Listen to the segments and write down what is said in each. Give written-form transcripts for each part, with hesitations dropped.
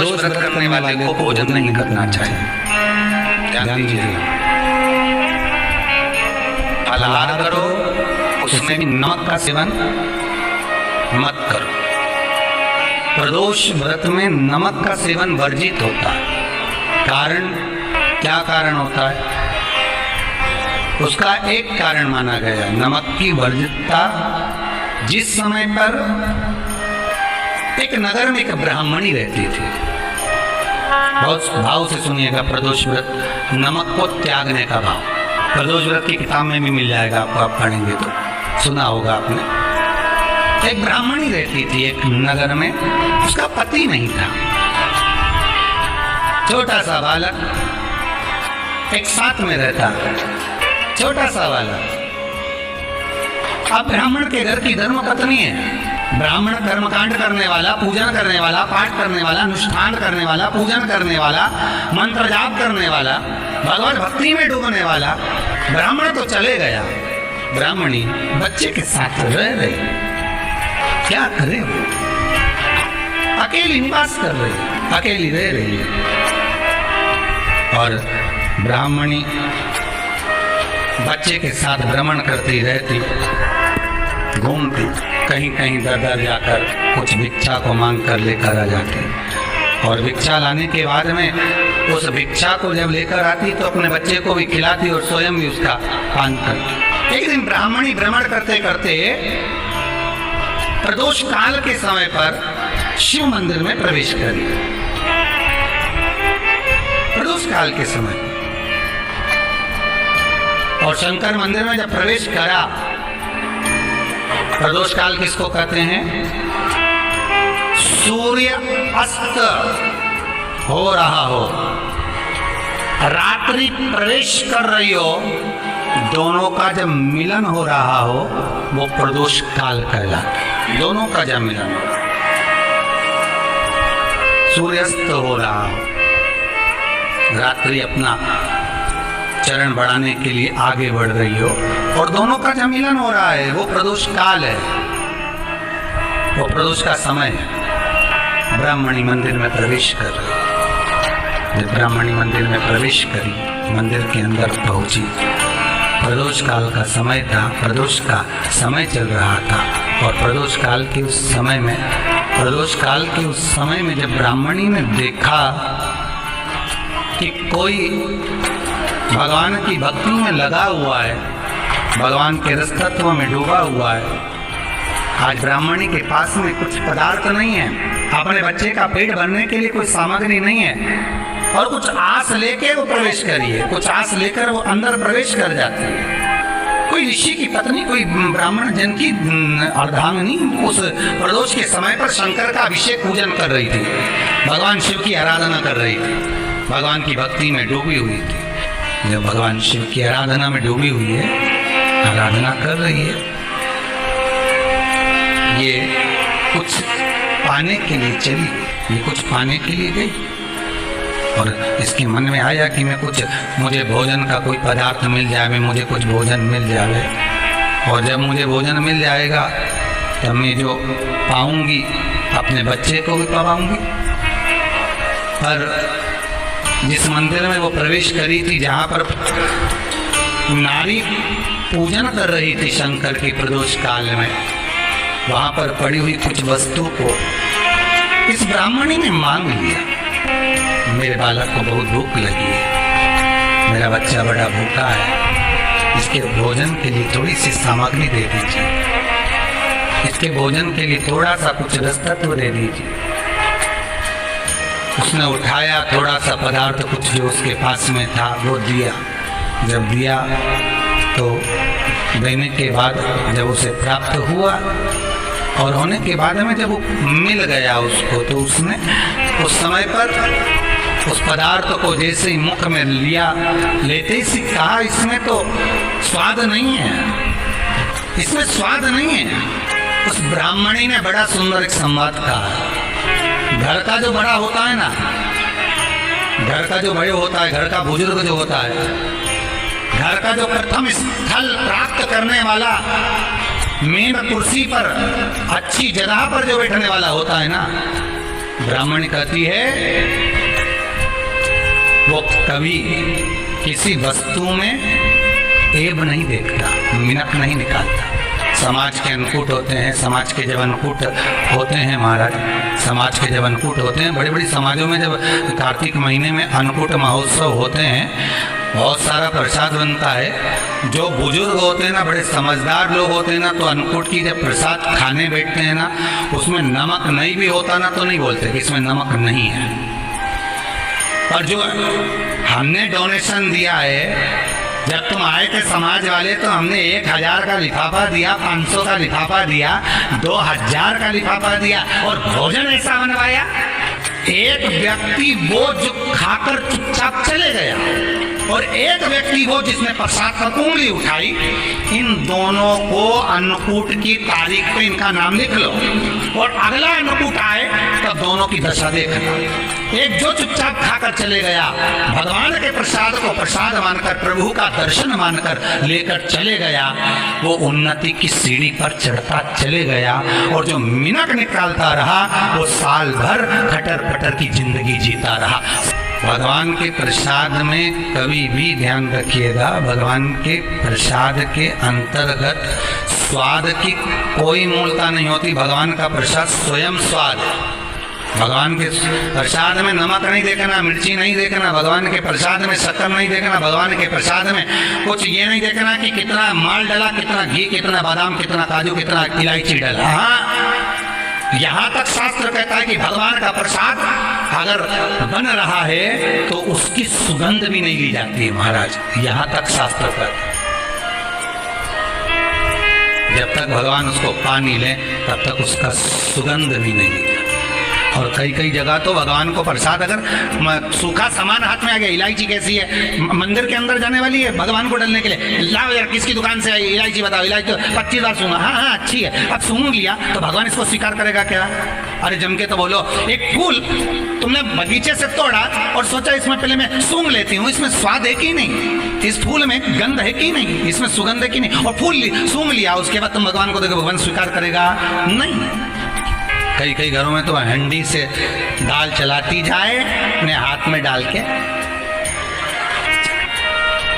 प्रदोष व्रत करने वाले को भोजन नहीं करना चाहिए। ध्यान दीजिए, फलाहार करो, उसमें भी नमक का सेवन मत करो। प्रदोष व्रत में नमक का सेवन वर्जित होता है। कारण क्या कारण होता है? उसका एक कारण माना गया नमक की वर्जितता। जिस समय पर एक नगर में एक ब्राह्मणी रहती थी, बहुत भाव से सुनिएगा, प्रदोष व्रत नमक को त्यागने का भाव। प्रदोष व्रत की किताब में भी मिल जाएगा आपको, आप पढ़ेंगे तो सुना होगा आपने। एक ब्राह्मणी रहती थी एक नगर में, उसका पति नहीं था, छोटा सा बालक एक साथ में रहता, छोटा सा बालक। अब ब्राह्मण के घर की धर्म पत्नी है, ब्राह्मण कर्मकांड करने वाला, पूजन करने वाला, पाठ करने वाला, अनुष्ठान करने वाला, पूजन करने वाला, मंत्र जाप करने वाला, भगवत भक्ति में डूबने वाला। ब्राह्मण तो चले गया, ब्राह्मणी बच्चे के साथ रह रही। क्या करे वो? अकेली निवास कर रही, अकेली रह रही है। और ब्राह्मणी बच्चे के साथ भ्रमण करती रहती, घूमती, कहीं कहीं दर दर जाकर कुछ भिक्षा को मांग कर लेकर आ जाती। और भिक्षा लाने के बाद में उस भिक्षा को जब लेकर आती तो अपने बच्चे को भी खिलाती और स्वयं भी उसका पान करती। एक दिन ब्राह्मणी भ्रमण करते करते प्रदोष काल के समय पर शिव मंदिर में प्रवेश करी। प्रदोष काल के समय और शंकर मंदिर में जब प्रवेश करा, प्रदोष काल किसको कहते हैं? सूर्य अस्त हो रहा हो, रात्रि प्रवेश कर रही हो, दोनों का जब मिलन हो रहा हो वो प्रदोष काल कहलाता है। दोनों का जब मिलन हो, सूर्यास्त हो रहा हो, रात्रि अपना चरण बढ़ाने के लिए आगे बढ़ रही हो और दोनों का जब मिलन हो रहा है, वो प्रदोष काल है, वो प्रदोष का समय है। ब्राह्मणी मंदिर में प्रवेश कर रही। जब ब्राह्मणी मंदिर में प्रवेश करी, मंदिर के अंदर पहुंची, प्रदोष काल का समय था, प्रदोष का समय चल रहा था। और प्रदोष काल के उस समय में, प्रदोष काल के उस समय में जब ब्राह्मणी ने देखा कि कोई भगवान की भक्ति में लगा हुआ है, भगवान के रस तत्व में डूबा हुआ है, आज ब्राह्मणी के पास में कुछ पदार्थ नहीं है, अपने बच्चे का पेट भरने के लिए कोई सामग्री नहीं है, और कुछ आस लेके वो प्रवेश करिए, कुछ आस लेकर वो अंदर प्रवेश कर जाती है। कोई ऋषि की पत्नी, कोई ब्राह्मण जन की अर्धांगिनी उस प्रदोष के समय पर शंकर का अभिषेक पूजन कर रही थी, भगवान शिव की आराधना कर रही थी, भगवान की भक्ति में डूबी हुई थी। जब भगवान शिव की आराधना में डूबी हुई है, आराधना कर रही है, ये कुछ पाने के लिए चली, ये कुछ पाने के लिए गई और इसके मन में आया कि मैं कुछ, मुझे भोजन का कोई पदार्थ मिल जाए, मुझे कुछ भोजन मिल जाए, और जब मुझे भोजन मिल जाएगा तब मैं जो पाऊंगी अपने बच्चे को भी पाऊंगी। पर जिस मंदिर में वो प्रवेश करी थी, जहाँ पर नारी पूजन कर रही थी शंकर की प्रदोष काल में, वहाँ पर पड़ी हुई कुछ वस्तु को इस ब्राह्मणी ने मांग लिया। मेरे बालक को बहुत भूख लगी है, मेरा बच्चा बड़ा भूखा है, इसके भोजन के लिए थोड़ी सी सामग्री दे दीजिए, इसके भोजन के लिए थोड़ा सा कुछ रस तत्व दे दीजिए। उसने उठाया थोड़ा सा पदार्थ, कुछ जो उसके पास में था वो दिया। जब दिया तो देने के बाद जब उसे प्राप्त हुआ और होने के बाद में जब वो मिल गया उसको, तो उसने उस समय पर उस पदार्थ को जैसे ही मुख में लिया, लेते ही कहा इसमें तो स्वाद नहीं है, इसमें स्वाद नहीं है। उस ब्राह्मणी ने बड़ा सुंदर एक संवाद कहा। घर का जो बड़ा होता है ना, घर का जो बड़े होता है, घर का बुजुर्ग जो होता है, घर का जो प्रथम स्थल प्राप्त करने वाला, मेन कुर्सी पर अच्छी जगह पर जो बैठने वाला होता है ना, ब्राह्मणी कहती है वो कभी किसी वस्तु में ऐब नहीं देखता, मिनक नहीं निकालता। समाज के अन्नकूट होते हैं, समाज के जब अन्नकूट होते हैं महाराज, समाज के जब अन्नकूट होते हैं, बड़ी बड़ी समाजों में जब कार्तिक महीने में अन्नकूट महोत्सव होते हैं, बहुत सारा प्रसाद बनता है। जो बुजुर्ग होते हैं ना, बड़े समझदार लोग होते हैं ना, तो अन्नकूट की जब प्रसाद खाने बैठते हैं ना, उसमें नमक नहीं भी होता ना, तो नहीं बोलते कि इसमें नमक नहीं है। और जो हमने डोनेशन दिया है, जब तुम आए थे समाज वाले, तो हमने 1000 का लिफाफा दिया, 500 का लिफाफा दिया, 2000 का लिफाफा दिया, और भोजन ऐसा बनवाया। एक व्यक्ति वो जो खाकर चुपचाप चले गया, और एक व्यक्ति वो जिसने प्रसाद पर उंगली उठाई। इन दोनों को अन्नकूट की तारीख पे इनका नाम लिख लो, और अगला अन्नकूट आए तब दोनों की दशा देखना। एक जो चुपचाप खाकर चले गया, भगवान के प्रसाद को प्रसाद मानकर, प्रभु का दर्शन मानकर लेकर चले गया, वो उन्नति की सीढ़ी पर चढ़ता चले गया। और जो मिनक निकालता रहा, वो साल भर खटर पटर की जिंदगी जीता रहा। भगवान के प्रसाद में कभी भी ध्यान रखिएगा, भगवान के प्रसाद के अंतर्गत स्वाद की कोई मूलता नहीं होती। भगवान का प्रसाद स्वयं स्वाद है। भगवान के प्रसाद में नमक नहीं देखना, मिर्ची नहीं देखना, भगवान के प्रसाद में शक्कर नहीं देखना, भगवान के प्रसाद में कुछ ये नहीं देखना कि कितना माल डला, कितना घी, कितना बादाम, कितना काजू, कितना इलायची डला। हाँ, यहाँ तक शास्त्र कहता है कि भगवान का प्रसाद अगर बन रहा है तो उसकी सुगंध भी नहीं ली जाती है महाराज। यहाँ तक शास्त्र कहता है। जब तक भगवान उसको पानी ले, तब तक उसका सुगंध भी नहीं ली जाती। और कई कई जगह तो भगवान को प्रसाद अगर सूखा सामान हाथ में आ गया, इलायची कैसी है, मंदिर के अंदर जाने वाली है भगवान को डालने के लिए, लाओ यार किसकी दुकान से आई इलायची बताओ, इलायची तो 25 बार सूंघा, हाँ हाँ अच्छी है, अब सूंघ लिया तो भगवान इसको स्वीकार करेगा क्या? अरे जम के तो बोलो। एक फूल तुमने बगीचे से तोड़ा और सोचा इसमें पहले मैं सूंघ लेती हूँ, इसमें स्वाद है कि नहीं, इस फूल में गंध है कि नहीं, इसमें सुगंध है कि नहीं, और फूल सूंघ लिया, उसके बाद तुम भगवान को देखो, भगवान स्वीकार करेगा नहीं। कई कई घरों में तो हंडी से दाल चलाती जाए अपने हाथ में डाल के।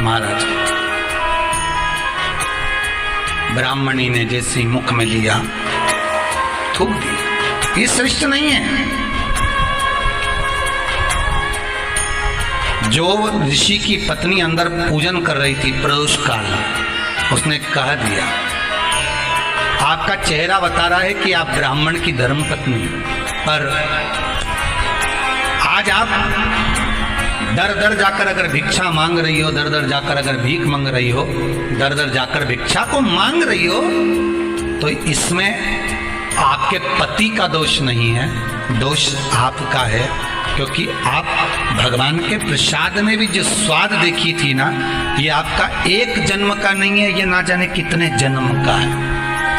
महाराज ब्राह्मणी ने जैसे मुख में लिया थूक दिया। ये श्रेष्ठ नहीं है। जो ऋषि की पत्नी अंदर पूजन कर रही थी प्रदोष काल, उसने कह दिया आपका चेहरा बता रहा है कि आप ब्राह्मण की धर्म पत्नी, पर आज आप दर दर जाकर अगर भिक्षा मांग रही हो, दर दर जाकर अगर भीख मांग रही हो, दर दर जाकर भिक्षा को मांग रही हो, तो इसमें आपके पति का दोष नहीं है, दोष आपका है। क्योंकि आप भगवान के प्रसाद में भी जो स्वाद देखी थी ना, ये आपका एक जन्म का नहीं है, ये ना जाने कितने जन्म का है।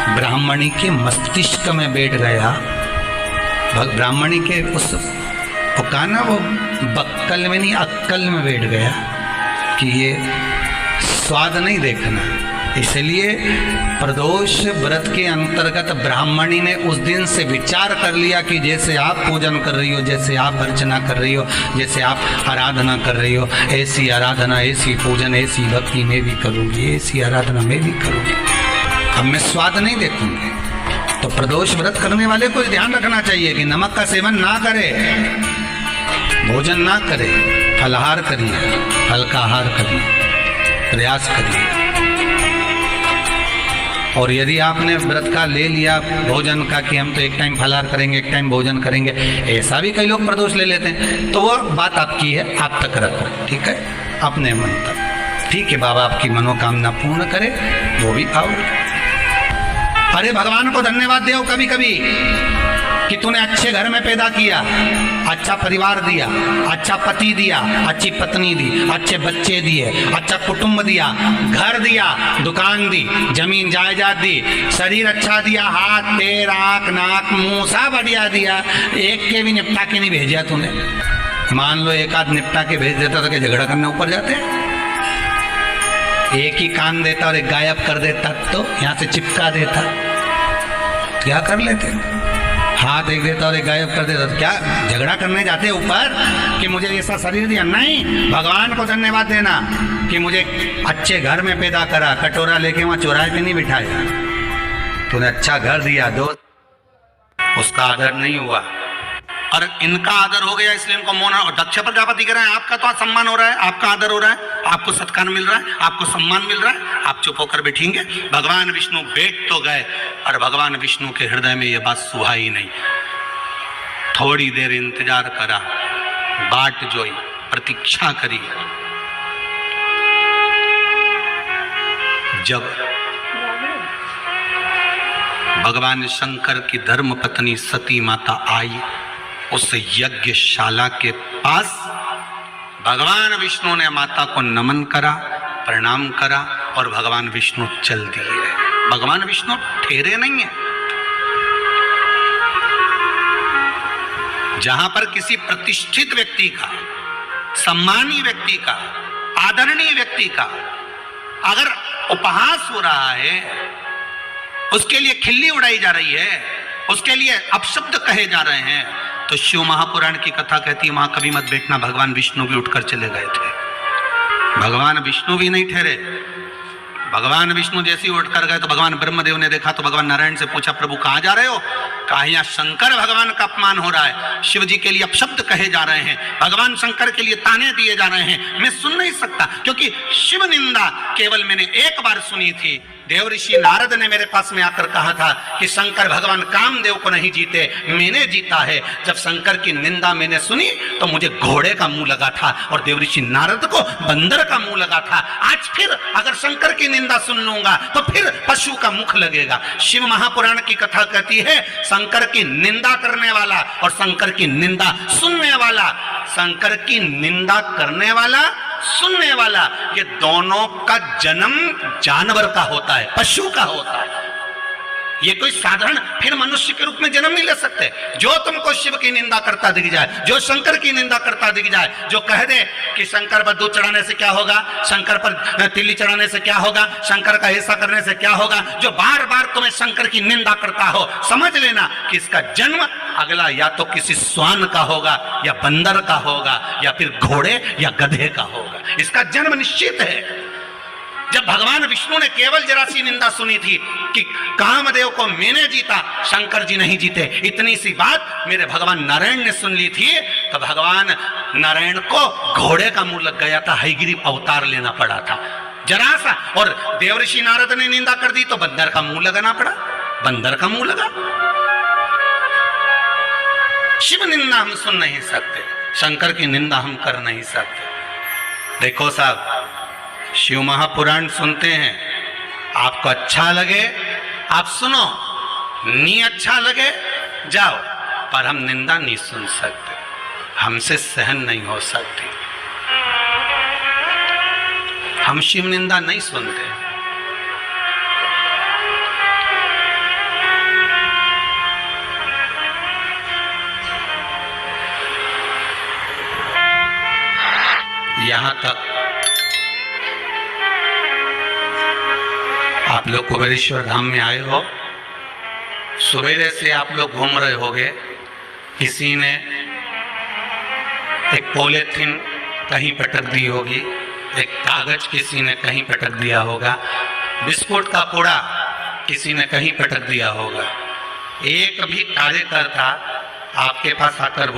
ब्राह्मणी के मस्तिष्क में बैठ गया, ब्राह्मणी के उस ना वो बक्कल में नहीं अक्कल में बैठ गया कि ये स्वाद नहीं देखना। इसलिए प्रदोष व्रत के अंतर्गत ब्राह्मणी ने उस दिन से विचार कर लिया कि जैसे आप पूजन कर रही हो, जैसे आप अर्चना कर रही हो, जैसे आप आराधना कर रही हो, ऐसी आराधना, ऐसी पूजन, ऐसी भक्ति मैं भी करूँगी, ऐसी आराधना मैं भी करूँगी। अब मैं स्वाद नहीं देखूंगी। तो प्रदोष व्रत करने वाले को ध्यान रखना चाहिए कि नमक का सेवन ना करे, भोजन ना करे, फलाहार करिए, हल्का आहार करिए, प्रयास करिए। और यदि आपने व्रत का ले लिया भोजन का कि हम तो एक टाइम फलाहार करेंगे, एक टाइम भोजन करेंगे, ऐसा भी कई लोग प्रदोष ले लेते हैं, तो वो बात आपकी है, आप तक रखो, ठीक है, अपने मन तक। ठीक है, बाबा आपकी मनोकामना पूर्ण करे, वो भी आओ। अरे भगवान को धन्यवाद दो कभी कभी कि तूने अच्छे घर में पैदा किया, अच्छा परिवार दिया, अच्छा पति दिया, अच्छी पत्नी दी, अच्छे बच्चे दिए, अच्छा कुटुंब दिया, घर दिया, दुकान दी, जमीन जायदाद दी, शरीर अच्छा दिया, हाथ पैर आँख नाक मुंह सब बढ़िया दिया, एक के भी निपटा के नहीं भेजा तूने। मान लो एक आध निपटा के भेज देता तो क्या झगड़ा करने ऊपर जाते? एक ही कान देता और एक गायब कर देता तो यहाँ से चिपका देता, क्या कर लेते? हाथ एक देता और एक गायब कर देता। तो क्या झगड़ा करने जाते ऊपर कि मुझे ऐसा शरीर दिया? नहीं, भगवान को धन्यवाद देना कि मुझे अच्छे घर में पैदा करा, कटोरा लेके वहां चौराहे पे नहीं बिठाया। तूने अच्छा घर दिया दोस्त, उसका आदर नहीं हुआ और इनका आदर हो गया इसलिए इनको मौन। और दक्ष प्रजापति कह रहे हैं आपका तो सम्मान हो रहा है, आपका आदर हो रहा है, आपको सत्कार मिल रहा है, आपको सम्मान मिल रहा है, आप चुप होकर बैठेंगे। भगवान विष्णु बैठ तो गए और भगवान विष्णु के हृदय में यह बात सुहा ही नहीं। थोड़ी देर इंतजार करा, बाट जोई, प्रतीक्षा करी। जब भगवान शंकर की धर्म पत्नी सती माता आई उस यज्ञशाला के पास, भगवान विष्णु ने माता को नमन करा, प्रणाम करा और भगवान विष्णु चल दिए। भगवान विष्णु ठहरे नहीं है। जहां पर किसी प्रतिष्ठित व्यक्ति का, सम्मानीय व्यक्ति का, आदरणीय व्यक्ति का अगर उपहास हो रहा है, उसके लिए खिल्ली उड़ाई जा रही है, उसके लिए अपशब्द कहे जा रहे हैं, तो शिव महापुराण की कथा कहती है वहां कभी मत बैठना। भगवान विष्णु भी उठकर चले गए थे। भगवान विष्णु भी नहीं ठहरे। भगवान विष्णु जैसे ही उठकर गए तो भगवान ब्रह्मदेव ने देखा तो भगवान नारायण से पूछा प्रभु कहां जा रहे हो? कहा यहाँ शंकर भगवान का अपमान हो रहा है, शिव जी के लिए अपशब्द कहे जा रहे हैं, भगवान शंकर के लिए ताने दिए जा रहे हैं, मैं सुन नहीं सकता। क्योंकि शिव निंदा केवल मैंने एक बार सुनी थी। देव ऋषि नारद ने मेरे पास में आकर कहा था कि शंकर भगवान कामदेव को नहीं जीते, मैंने जीता है। जब शंकर की निंदा मैंने सुनी तो मुझे घोड़े का मुंह लगा था और देव ऋषि नारद को बंदर का मुंह लगा था। आज फिर अगर शंकर की निंदा सुन लूंगा तो फिर पशु का मुख लगेगा। शिव महापुराण की कथा कहती है शंकर की निंदा करने वाला और शंकर की निंदा सुनने वाला, शंकर की निंदा करने वाला, सुनने वाला, ये दोनों का जन्म जानवर का होता है, पशु का होता है। ये कोई साधारण फिर मनुष्य के रूप में जन्म नहीं ले सकते। जो तुमको शिव की निंदा करता दिख जाए, जो शंकर की निंदा करता दिख जाए, जो कह दे कि शंकर पर दूध चढ़ाने से क्या होगा, शंकर पर तिल्ली चढ़ाने से क्या होगा, शंकर का ऐसा करने से क्या होगा, जो बार बार तुम्हें शंकर की निंदा करता हो, समझ लेना कि इसका जन्म अगला या तो किसी स्वान का होगा या बंदर का होगा या फिर घोड़े या गधे का होगा। इसका जन्म निश्चित है। जब भगवान विष्णु ने केवल जरा सी निंदा सुनी थी कि कामदेव को मैंने जीता, शंकर जी नहीं जीते, इतनी सी बात मेरे भगवान नारायण ने सुन ली थी, तो भगवान नारायण को घोड़े का मुंह लग गया था, हयग्रीव अवतार लेना पड़ा था जरा सा। और देव ऋषि नारद ने निंदा कर दी तो बंदर का मुंह लगाना पड़ा, बंदर का मुंह लगा। शिव निंदा हम सुन नहीं सकते, शंकर की निंदा हम कर नहीं सकते। देखो साहब, शिव महापुराण सुनते हैं, आपको अच्छा लगे आप सुनो, नहीं अच्छा लगे जाओ, पर हम निंदा नहीं सुन सकते, हमसे सहन नहीं हो सकती। हम शिव निंदा नहीं सुनते। यहां तक आप लोग कुबेरेश्वर धाम में आए हो, सवेरे से आप लोग घूम रहे होगे, किसी ने एक पॉलीथीन कहीं पटक दी होगी, एक कागज किसी ने कहीं पटक दिया होगा, बिस्कुट का कूड़ा किसी ने कहीं पटक दिया होगा। एक भी कार्यकर्ता आपके पास आकर